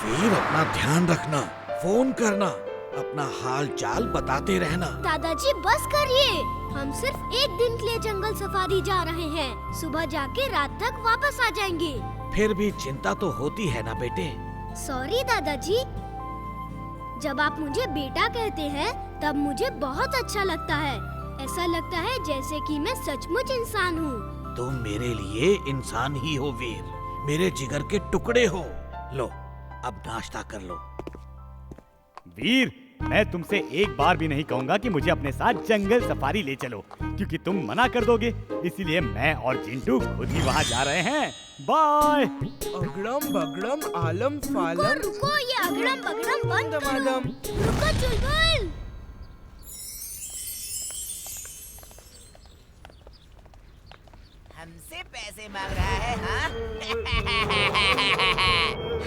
वीर, अपना ध्यान रखना, फोन करना, अपना हाल चाल बताते रहना। दादाजी बस करिए, हम सिर्फ एक दिन के लिए जंगल सफारी जा रहे हैं। सुबह जाके रात तक वापस आ जाएंगे। फिर भी चिंता तो होती है ना बेटे। सॉरी दादाजी, जब आप मुझे बेटा कहते हैं तब मुझे बहुत अच्छा लगता है। ऐसा लगता है जैसे कि मैं सचमुच इंसान हूँ। तुम मेरे लिए इंसान ही हो वीर, मेरे जिगर के टुकड़े हो। लो, अब नाश्ता कर लो। वीर, मैं तुमसे एक बार भी नहीं कहूँगा कि मुझे अपने साथ जंगल सफारी ले चलो, क्योंकि तुम मना कर दोगे। इसीलिए मैं और चिंटू खुद ही वहाँ जा रहे हैं। बाय। अगड़म बगड़म आलम फालम। रुको, ये अगड़म बगड़म बंद करो। दमादम। रुको चुलबुल। हमसे पैसे मांग रहा है, हाँ?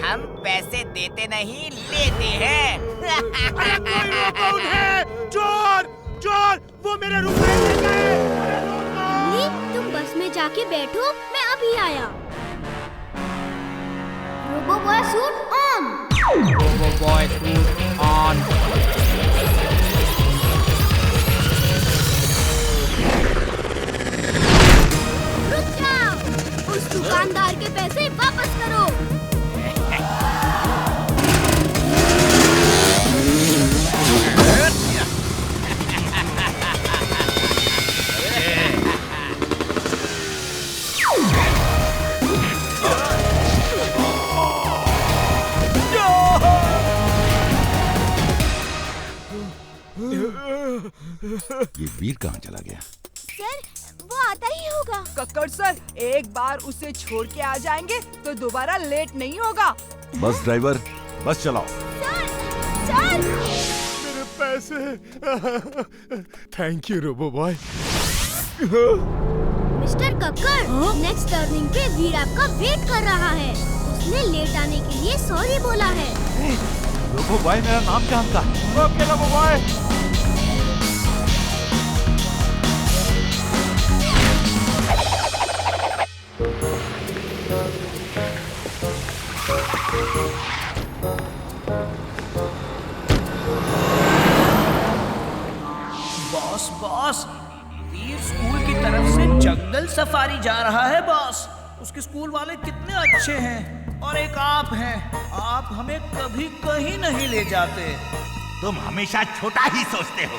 हम पैसे देते नहीं, लेते हैं। अरे कोई रोको उन्हें! चोर! चोर! वो मेरे रुपए ले गए! अम्मी, तुम बस में जाके बैठो, मैं अभी आया। Robo boy suit on. Robo boy suit on. रुक जाओ, उस दुकानदार के पैसे वापस करो। ये वीर कहाँ चला गया? सर, वो आता ही होगा। कक्कड़ सर, एक बार उसे छोड़ के आ जाएंगे तो दोबारा लेट नहीं होगा। बस ड्राइवर, बस चलाओ। Sir, sir. मेरे पैसे। Thank you robo boy. Mister Kakkar, next turning पे वीर आपका वेट कर रहा है। उसने लेट आने के लिए सॉरी बोला है। रोबो बॉय मेरा नाम जानता। Okay robo boy. Boss boss, Veer school की तरफ से जंगल सफारी जा रहा है बॉस। उसके स्कूल वाले कितने अच्छे हैं, और एक आप हैं, आप हमें कभी कहीं नहीं ले जाते। तुम हमेशा छोटा ही सोचते हो।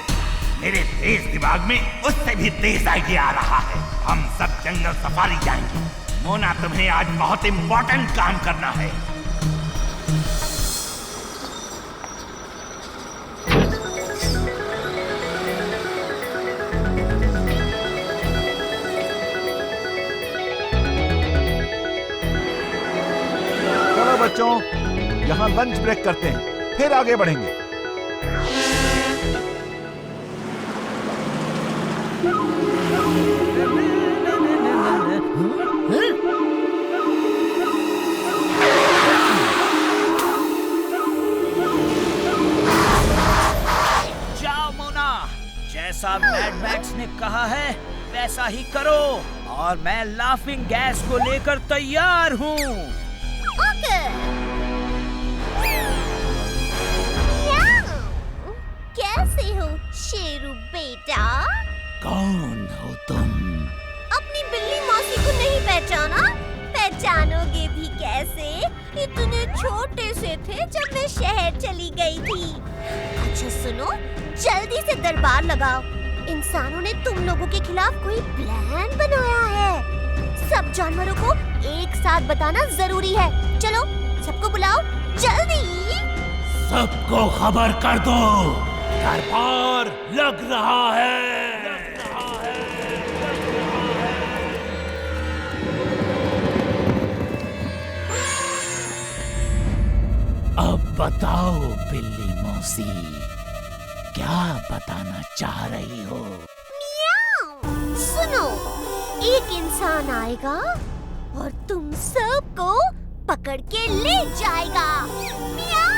मेरे तेज दिमाग में उससे भी तेज आइडिया आ रहा है। हम सब जंगल सफारी जाएंगे। मोना, तुम्हें आज बहुत इम्पोर्टेंट काम करना है। चलो बच्चों, यहाँ लंच ब्रेक करते हैं, फिर आगे बढ़ेंगे। जाओ मोना, जैसा मैड मैक्स ने कहा है वैसा ही करो, और मैं लाफिंग गैस को लेकर तैयार हूँ। ओके। कैसे हो शेरू बेटा? कौन हो तुम? अपनी बिल्ली मौसी को नहीं पहचाना? पहचानोगे भी कैसे? इतने छोटे से थे जब मैं शहर चली गई थी। अच्छा सुनो, जल्दी से दरबार लगाओ। इंसानों ने तुम लोगों के खिलाफ कोई प्लान बनाया है। सब जानवरों को एक साथ बताना जरूरी है। चलो, सबको बुलाओ, जल्दी। सबको खबर कर दो, दरबार लग रहा है। अब बताओ बिल्ली मौसी, क्या बताना चाह रही हो? सुनो, एक इंसान आएगा और तुम सबको पकड़ के ले जाएगा। मियाओ।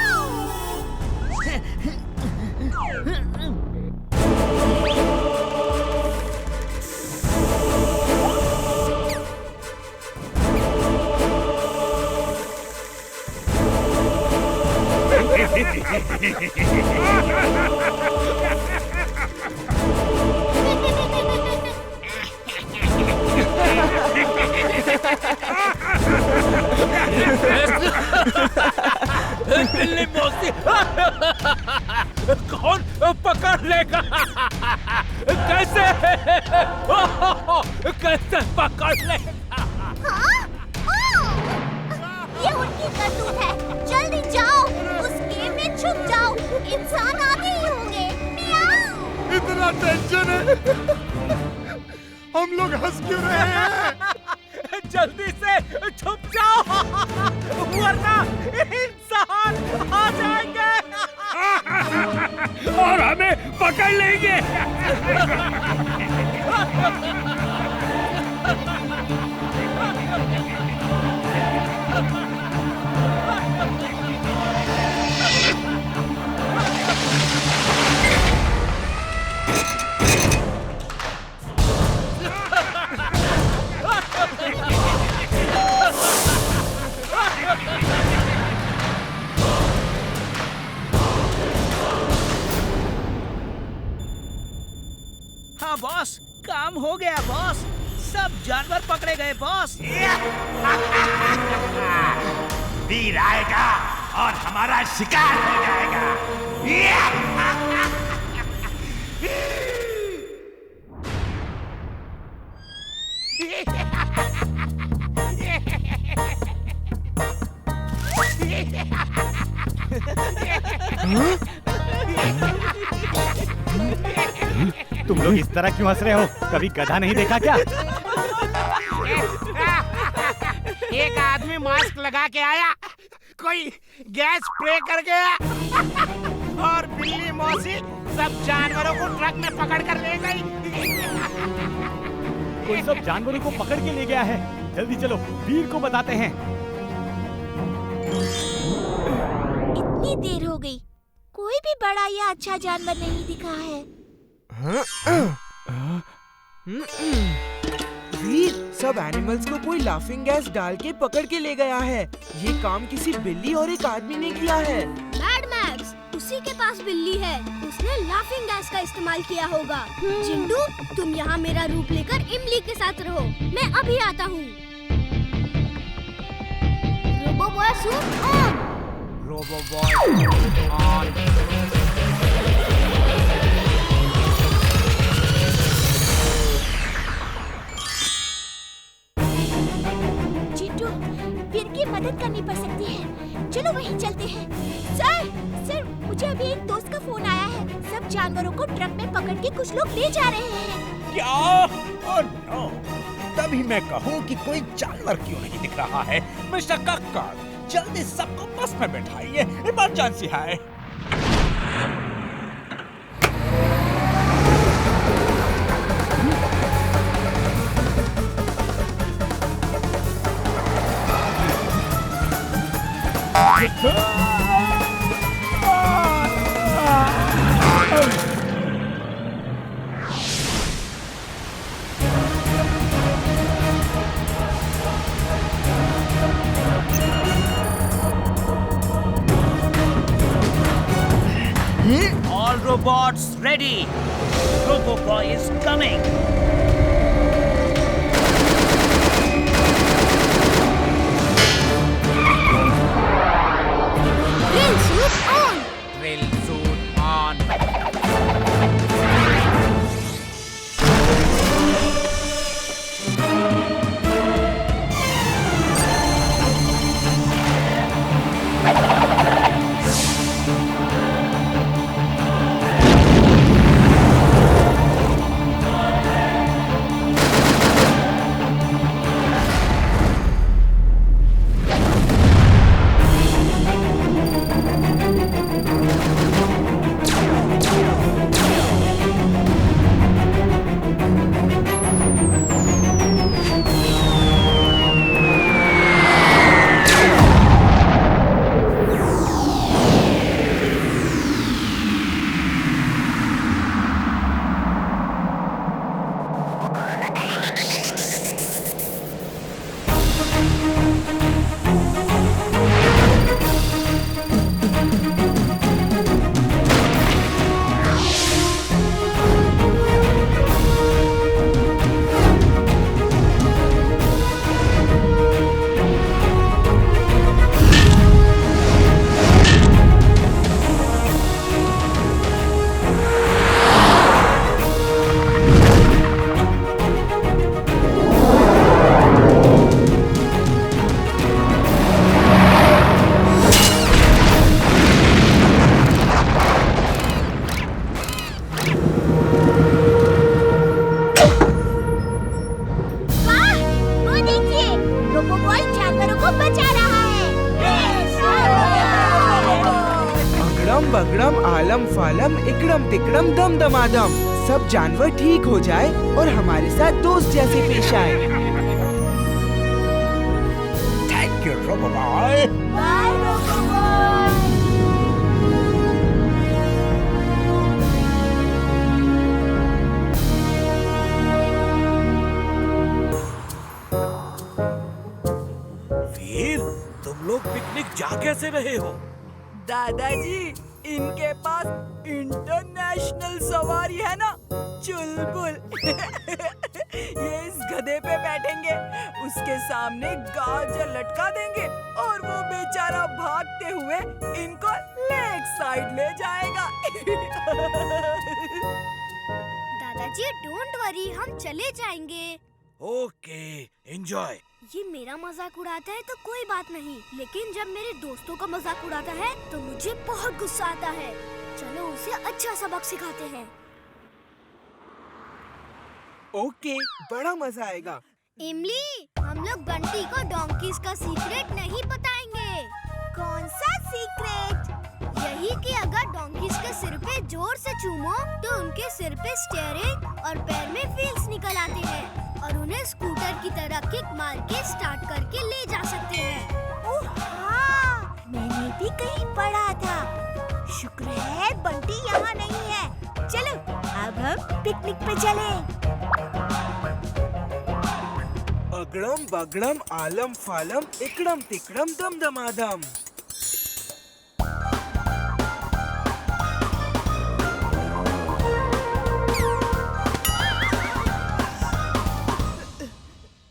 बिल्ली मौसी कौन पकड़ लेगा? कैसे कैसे पकड़ लेगा? हाँ? ये उनकी करतूत है। जल्दी जाओ, उस गेम में छुप जाओ। इंसान आते ही होंगे। मियाऊ। इतना टेंशन है, हम लोग हंस क्यों रहे हैं? जल्दी से छुप जाओ वरना इंसान आ जाएंगे और हमें पकड़ लेंगे। हाँ बॉस, काम हो गया बॉस। सब जानवर पकड़े गए बॉस। वीर आएगा और हमारा शिकार हो जाएगा। तुम लोग इस तरह क्यों हंस रहे हो? कभी गधा नहीं देखा क्या? एक आदमी मास्क लगा के आया, कोई गैस स्प्रे कर गया और बिल्ली मौसी सब जानवरों को ट्रक में पकड़ कर ले गई। कोई सब जानवरों को पकड़ के ले गया है। जल्दी चलो, वीर को बताते हैं। इतनी देर हो गई, कोई भी बड़ा या अच्छा जानवर नहीं दिखा है। वीर, सब एनिमल्स को कोई लाफिंग गैस डाल के पकड़ के ले गया है। ये काम किसी बिल्ली और एक आदमी ने किया है। मैड मैक्स, उसी के पास बिल्ली है। उसने लाफिंग गैस का इस्तेमाल किया होगा। चिंटू, तुम यहाँ मेरा रूप लेकर इमली के साथ रहो। मैं अभी आता हूँ। Robo boy suit on. Robo boy on. Chintu, Veer की मदद करनी पड़ सकती है। चलो वहीं चलते हैं। सर, मुझे अभी एक दोस्त का फोन आया है। सब जानवरों को ट्रक में पकड़ के कुछ लोग ले जा रहे हैं। क्या? Oh no! तभी मैं कहूँ कि कोई जानवर क्यों नहीं दिख रहा है। मिस्टर कक्कर, जल्दी सबको बस में बैठाइए, इमरजेंसी है। All robots ready. Robo-Boy is coming. Drill suit on. Drill suit on. बगड़म आलम फालम इकड़म तिकड़म दम दमादम। सब जानवर ठीक हो जाए और हमारे साथ दोस्त जैसे पेश आए। Thank you robo boy. Bye robo boy. Veer, तुम लोग पिकनिक जा कैसे रहे हो? दादाजी, इनके पास इंटरनेशनल सवारी है ना, चुलबुल। ये इस गधे पे बैठेंगे, उसके सामने गाजर लटका देंगे और वो बेचारा भागते हुए इनको लेक साइड ले जाएगा। दादाजी डोंट वरी, हम चले जाएंगे। Okay, enjoy. ये मेरा मजाक उड़ाता है तो कोई बात नहीं, लेकिन जब मेरे दोस्तों का मजाक उड़ाता है तो मुझे बहुत गुस्सा आता है। चलो उसे अच्छा सबक सिखाते हैं। ओके, बड़ा मजा आएगा। इमली, हम लोग बंटी को डोंकीज का सीक्रेट नहीं बताएंगे। कौन सा सीक्रेट? यही कि अगर डोंकीज के सिर पे जोर से चूमो तो उनके सिर पे स्टीयरिंग और पैर में व्हील्स निकल आते हैं और उन्हें स्कूटर की तरह किक मार के स्टार्ट करके ले जा सकते हैं। ओह हाँ, मैंने भी कहीं पढ़ा था। शुक्र है बंटी यहाँ नहीं है। चलो अब हम पिकनिक पे चलें। अगड़म बगड़म आलम फालम इकड़म तिकड़म दम दमादम।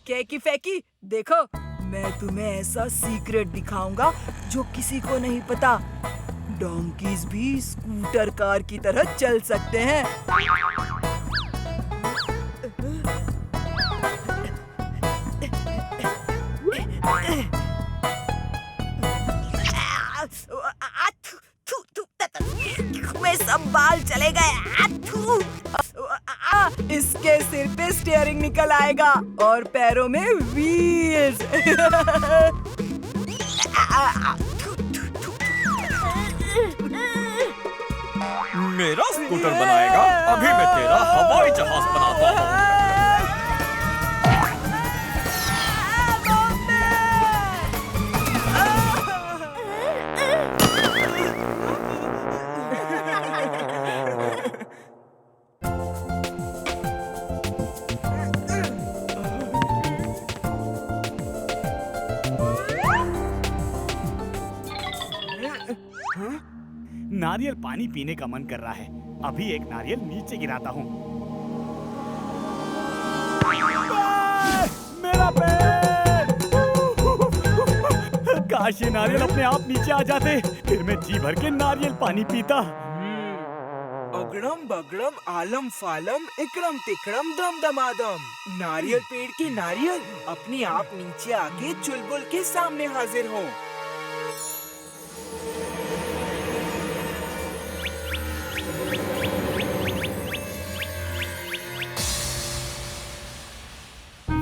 कैकी फैकी, देखो मैं तुम्हें ऐसा सीक्रेट दिखाऊंगा जो किसी को नहीं पता। डोंकीज भी स्कूटर कार की तरह चल सकते हैं। में सब बाल चले गए। इसके सिर पे स्टीयरिंग निकल आएगा और पैरों में व्हील्स। मेरा स्कूटर बनाएगा, अभी मैं तेरा हवाई जहाज बनाता हूँ। नारियल पानी पीने का मन कर रहा है। अभी एक नारियल नीचे गिराता हूँ। मेरा पैर! काश ये नारियल अपने आप नीचे आ जाते, फिर मैं जी भर के नारियल पानी पीता। अगड़म बगड़म आलम फालम इकड़म तिकड़म दम दमादम। नारियल पेड़ के नारियल अपने आप नीचे आके चुलबुल के सामने हाजिर हो।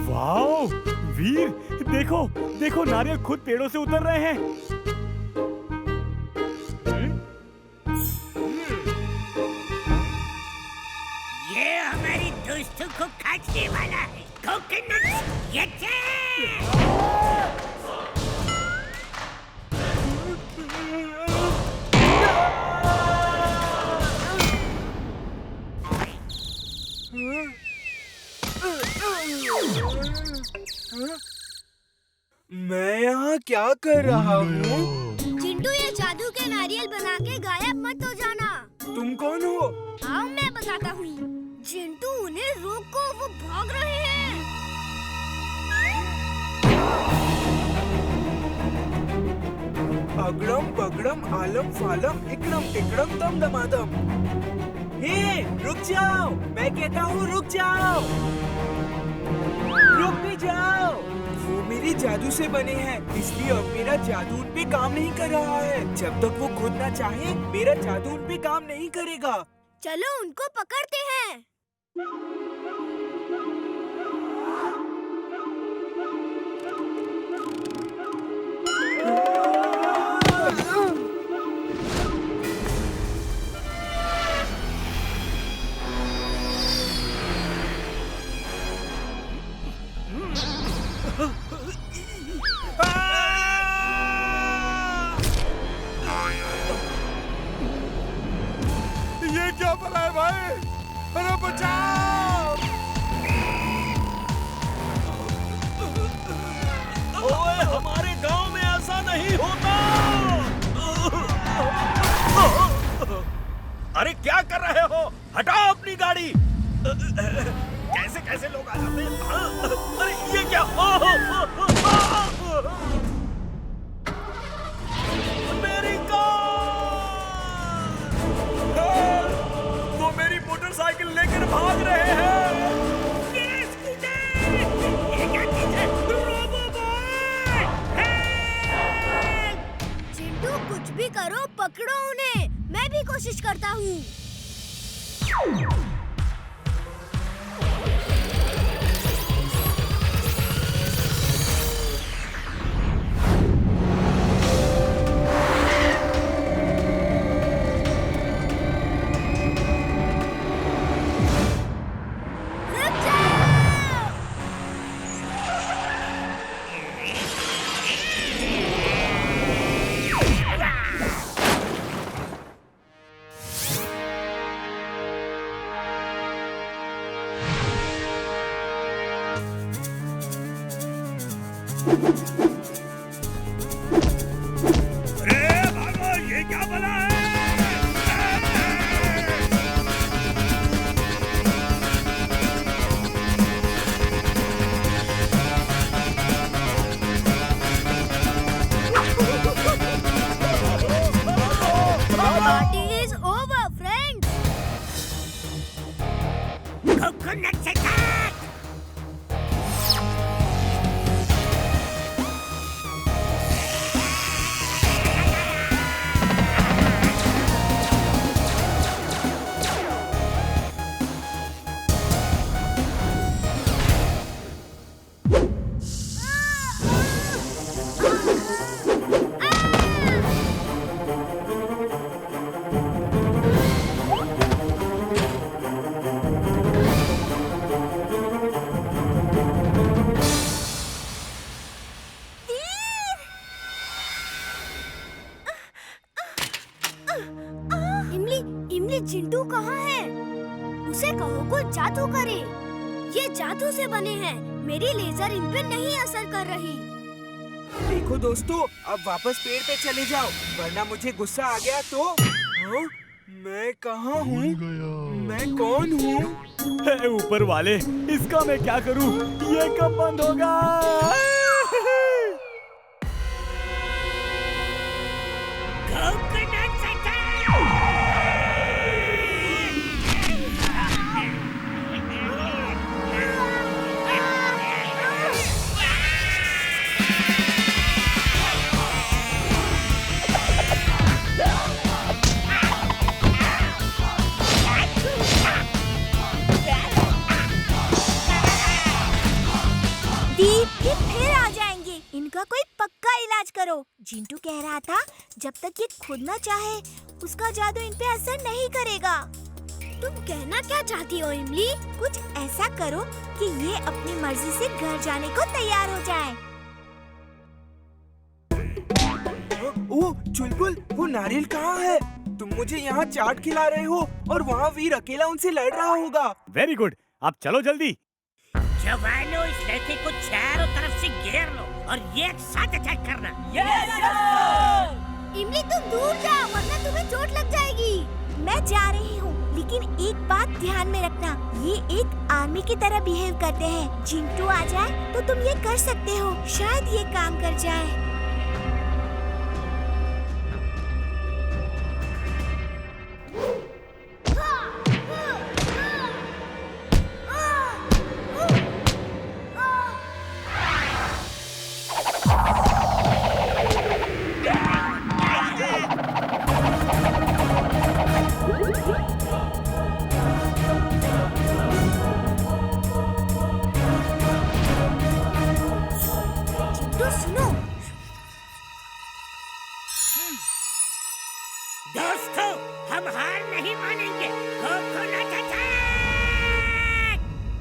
वाओ वीर, देखो देखो नारियल खुद पेड़ों से उतर रहे हैं। ये हमारी दोस्तों को काटने वाला है। कोकोनट ये मैं यहाँ क्या कर रहा हूँ? चिंटू, ये जादू के नारियल बना के गायब मत हो जाना। तुम कौन हो? आओ मैं बताता हूँ। चिंटू, उन्हें रोको, वो भाग रहे हैं। अगड़म बगड़म आलम फालम इकड़म तिकड़म दम दमादम। हे, रुक जाओ! मैं कहता हूँ रुक जाओ! रुक भी जाओ! वो मेरे जादू से बने हैं, इसलिए अब मेरा जादू उन पे काम नहीं कर रहा है। जब तक वो खुद ना चाहे, मेरा जादू उन पे काम नहीं करेगा। चलो उनको पकड़ते हैं। क्या बना है भाई? अरे बचाओ! ओए, हमारे गांव में ऐसा नहीं होता। अरे क्या कर रहे हो? हटाओ अपनी गाड़ी। कैसे कैसे लोग आ जाते हैं? अरे ये क्या? मेरी कार! वो मेरी मोटरसाइकिल लेकर भाग रहे हैं। मेरा स्कूटर! ये क्या चीज़ है? Robo boy! हेल्प! चिंटू कुछ भी करो, पकड़ो उन्हें। मैं भी कोशिश करता हूँ। चिंटू कहाँ है? उसे कहो कुछ जादू करे। ये जादू से बने हैं। मेरी लेजर इन पे नहीं असर कर रही। देखो दोस्तों, अब वापस पेड़ पे चले जाओ, वरना मुझे गुस्सा आ गया तो। हाँ? मैं कहाँ हूँ? मैं कौन हूँ? ऊपर वाले, इसका मैं क्या करूँ? ये कब बंद होगा? कोई पक्का इलाज करो। जिंटू कह रहा था जब तक ये खुद न चाहे उसका जादू इन पे असर नहीं करेगा। तुम कहना क्या चाहती हो इमली? कुछ ऐसा करो कि ये अपनी मर्जी से घर जाने को तैयार हो जाए। ओह चुलबुल, वो नारियल कहाँ है? तुम मुझे यहाँ चाट खिला रहे हो और वहाँ वीर अकेला उनसे लड़ रहा होगा। वेरी गुड, अब चलो जल्दी। जवानों, इस लड़के को चारों तरफ से घेर लो और ये एक साथ अटैक करना। इमली तुम दूर जाओ वरना तुम्हें चोट लग जाएगी। मैं जा रही हूँ, लेकिन एक बात ध्यान में रखना, ये एक आर्मी की तरह बिहेव करते हैं। जिंटू आ जाए तो तुम ये कर सकते हो, शायद ये काम कर जाए। दोस्तों, हम हार नहीं मानेंगे।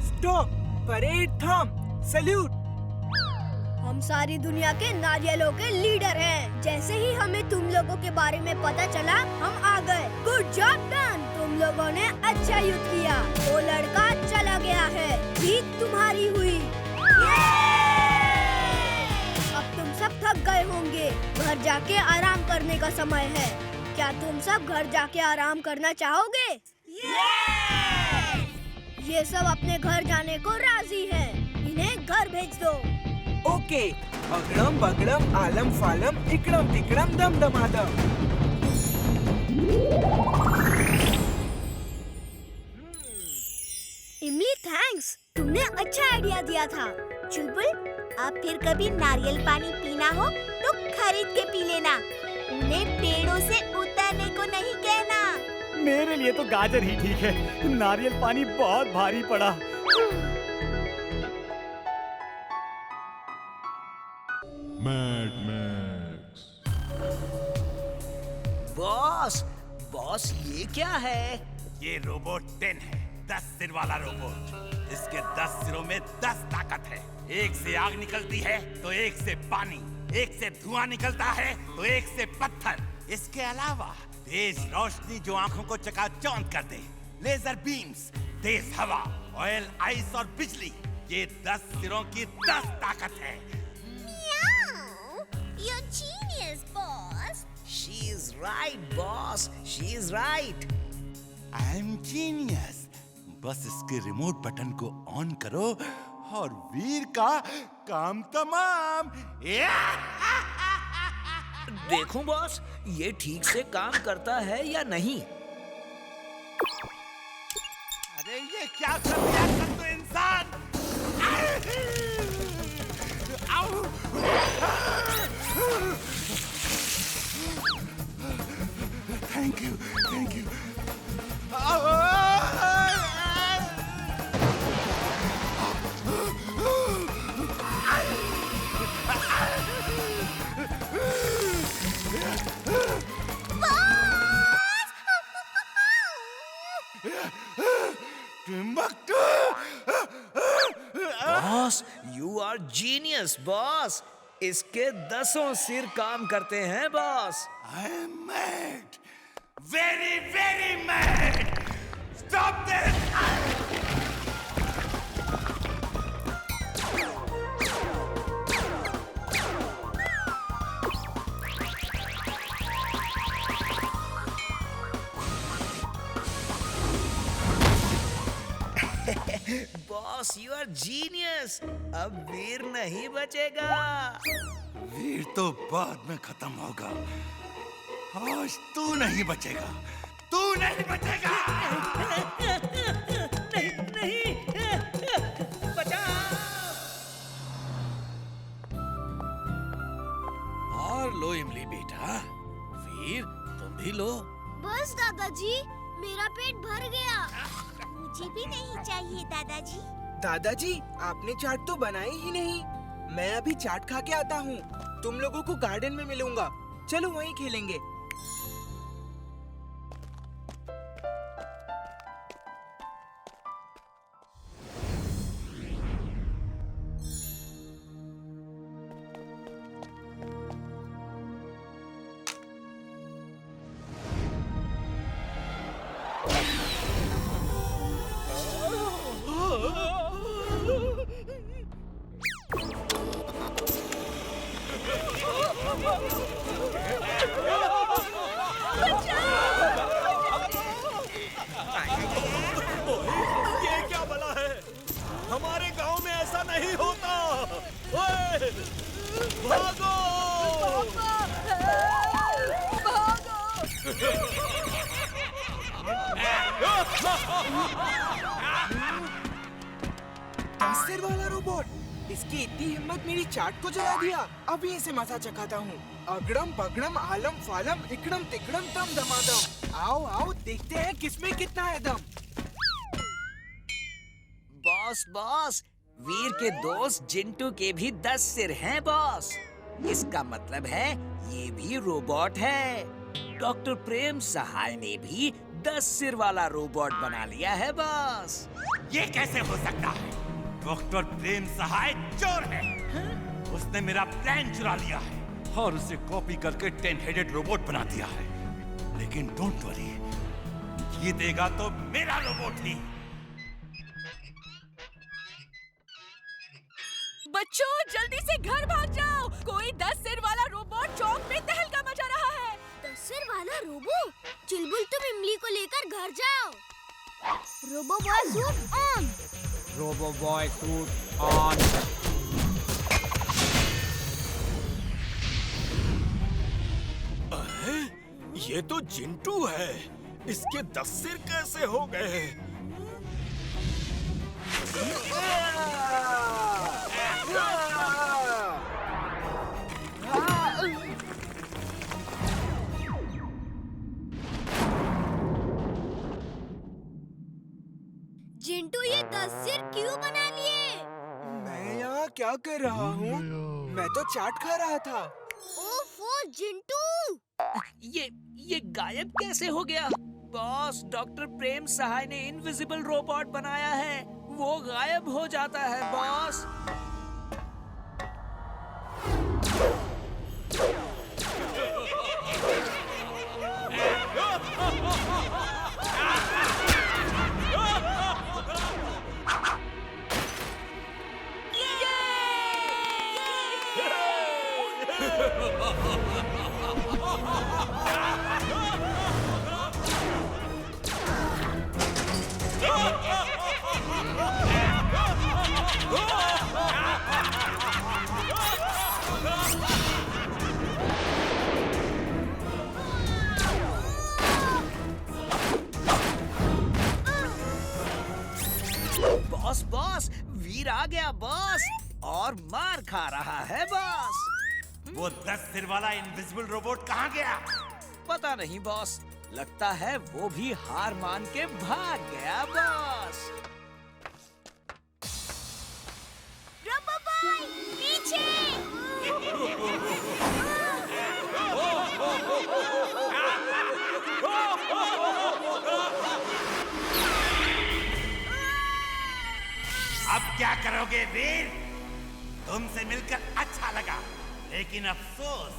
स्टॉप, परेड थम, सैल्यूट। हम सारी दुनिया के नारियलों के लीडर हैं। जैसे ही हमें तुम लोगों के बारे में पता चला, हम आ गए। Good job done. तुम तुम लोगों ने अच्छा युद्ध किया। वो लड़का चला गया है, जीत तुम्हारी हुई। अब तुम सब थक गए होंगे, घर जाके आराम करने का समय है। क्या तुम सब घर जाके आराम करना चाहोगे? ये सब अपने घर जाने को राजी हैं। इन्हें घर भेज दो। ओके, अगड़म बगड़म आलम फालम इकड़म तिकड़म दम दमादम। इमली थैंक्स, तुमने अच्छा आइडिया दिया था। चुलबुल, अब फिर कभी नारियल पानी पीना हो तो खरीद के पी लेना। उन्हें पेड़ों से उतरने को नहीं कहना। मेरे लिए तो गाजर ही ठीक है, नारियल पानी बहुत भारी पड़ा। Mad max. बॉस, बॉस ये क्या है? ये रोबोट 10 है, 10 सिर वाला रोबोट। इसके 10 सिरों में 10 ताकत है। एक से आग निकलती है तो एक से पानी, एक से धुआं निकलता है तो एक से पत्थर। इसके अलावा तेज रोशनी जो आंखों को चकाचौंध कर दे, लेजर बीम्स, तेज हवा, ऑयल, आइस और बिजली। ये 10 सिरों की 10 ताकत है। You're genius, boss. She is right, boss. She is right. I am genius. बस इसके रिमोट बटन को ऑन करो और वीर का काम तमाम। देखूं बॉस, ये ठीक से काम करता है या नहीं? अरे ये क्या कर दिया कर तू इंसान? Thank you, thank you. Boss, you are genius, boss. इसके 10 सिर काम करते हैं boss. I am mad, very very mad. Stop this! Boss, you are genius. अब वीर नहीं बचेगा। वीर तो बाद में खत्म होगा। आज तू नहीं बचेगा, तू नहीं बचेगा। नहीं, बचाओ। और लो इमली बेटा, वीर तुम भी लो। बस दादाजी, मेरा पेट भर गया। मुझे भी नहीं चाहिए दादाजी। दादाजी, आपने चाट तो बनाई ही नहीं। मैं अभी चाट खा के आता हूँ। तुम लोगों को गार्डन में मिलूंगा। चलो वहीं खेलेंगे। ये क्या भला है? हमारे गांव में ऐसा नहीं होता। ओए, भागो! सिर वाला रोबोट, इसकी इतनी हिम्मत मेरी चाट को जला दिया। अभी इसे मजा चखाता हूँ। अगड़म बगड़म आलम फालम इकड़म तिकड़म दम दमादम। आओ आओ, देखते हैं किसमें कितना है दम। बॉस, बॉस, वीर के दोस्त जिंटू के भी 10 सिर हैं बॉस। इसका मतलब है ये भी रोबोट है। डॉक्टर प्रेम सहाय ने भी 10 सिर वाला रोबोट बना लिया है बॉस। ये कैसे हो सकता है? डॉक्टर प्रेम सहाय चोर है। उसने मेरा प्लान चुरा लिया है और उसे कॉपी करके 10 हेडेड रोबोट बना दिया है। लेकिन डोंट वरी, जीतेगा तो मेरा रोबोट ही। बच्चों जल्दी से घर भाग जाओ, कोई 10 सिर वाला रोबोट चौक में तहलका मचा रहा है। 10 सिर वाला रोबो? चुलबुल तुम इमली को लेकर घर जाओ। Robo boy suit on. Robo boy suit on. ये तो जिंटू है, इसके 10 सिर कैसे हो गए? जिंटू ये 10 सिर क्यों बना लिए? मैं यहाँ क्या कर रहा हूँ? मैं तो चाट खा रहा था। ओफो जिंटू! ये गायब कैसे हो गया? बॉस, डॉक्टर प्रेम सहाय ने इनविजिबल रोबोट बनाया है, वो गायब हो जाता है बॉस। बॉस, वीर आ गया बॉस, और मार खा रहा है बॉस। वो 10 सिर वाला इनविजिबल रोबोट कहाँ गया? पता नहीं बॉस, लगता है वो भी हार मान के भाग गया बॉस। रोबो बॉय पीछे! अब क्या करोगे वीर? तुमसे मिलकर अच्छा लगा, लेकिन अफसोस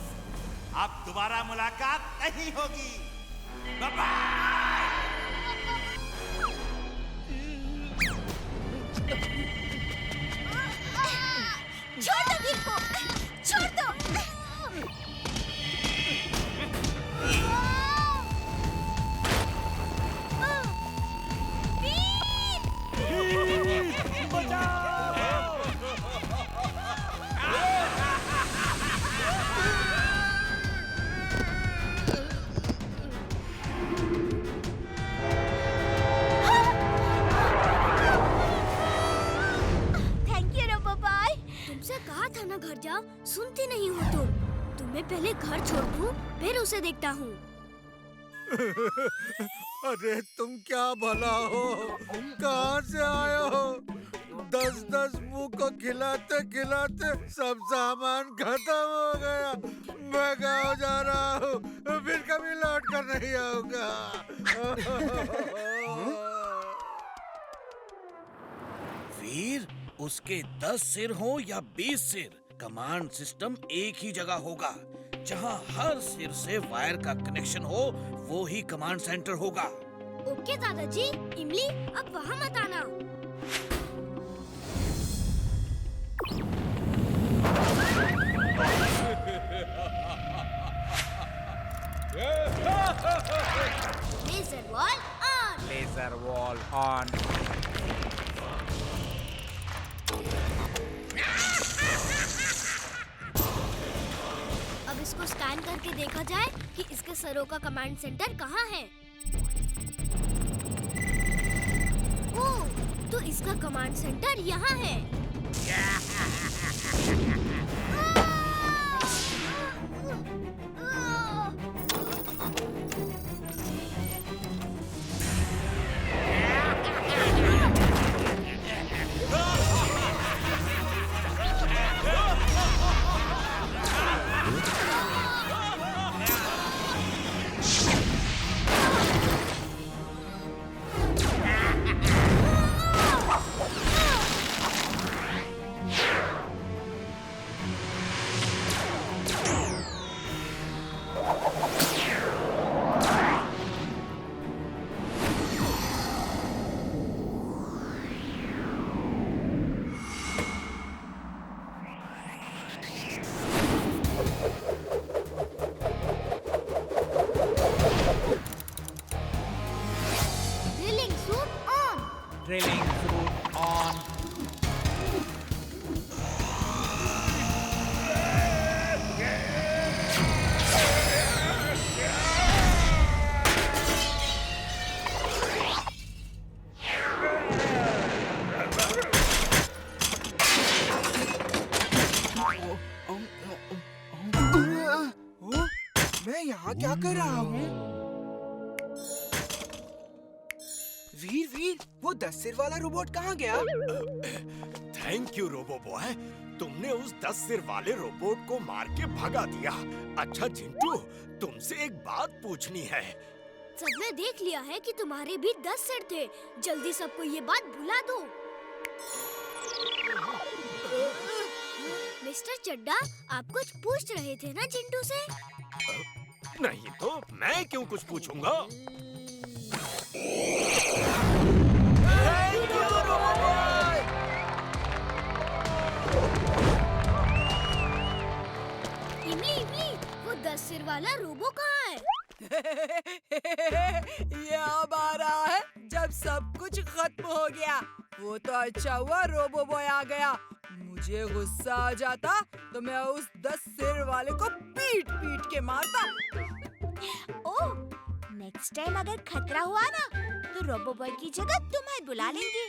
अब दोबारा मुलाकात नहीं होगी। Bye bye. छोड़ दो वीर को, छोड़ दो। घर जाओ, सुनती नहीं हो तुम। तुम्हें पहले घर छोड़ दूं, फिर उसे देखता हूँ। अरे तुम क्या भला हो, कहाँ से आए हो? 10-10 मुंह को खिलाते खिलाते सब सामान खत्म हो गया। मैं गाँव जा रहा हूँ, फिर कभी लौट कर नहीं आऊंगा। वीर, उसके 10 सिर हो या 20 सिर, कमांड सिस्टम एक ही जगह होगा। जहां हर सिर से वायर का कनेक्शन हो, वो ही कमांड सेंटर होगा। ओके दादाजी। इमली, अब वहाँ मत आना। Laser wall on. Laser wall on. अब इसको स्कैन करके देखा जाए कि इसके सरों का कमांड सेंटर कहाँ है। ओह, तो इसका कमांड सेंटर यहाँ है। क्या कर रहा हूँ? वीर वीर, वो 10 सिर वाला रोबोट कहाँ गया? थैंक यू रोबो बॉय, तुमने उस 10 सिर वाले रोबोट को मार के भगा दिया। अच्छा चिंटू, तुमसे एक बात पूछनी है। सबने देख लिया है कि तुम्हारे भी 10 सिर थे। जल्दी सबको ये बात भुला दो। मिस्टर चड्डा, आप कुछ पूछ रहे थे ना चिंटू से? नहीं तो मैं क्यों कुछ पूछूंगा? इमली इमली, वो 10 सिर वाला रोबो कहाँ है? ये अब आ रहा है जब सब कुछ खत्म हो गया। वो तो अच्छा हुआ रोबो बॉय आ गया। मुझे गुस्सा आ जाता तो मैं उस 10 सिर वाले को पीट पीट के मारता। ओह, नेक्स्ट टाइम अगर खतरा हुआ ना तो रोबो बॉय की जगह तुम्हें बुला लेंगे।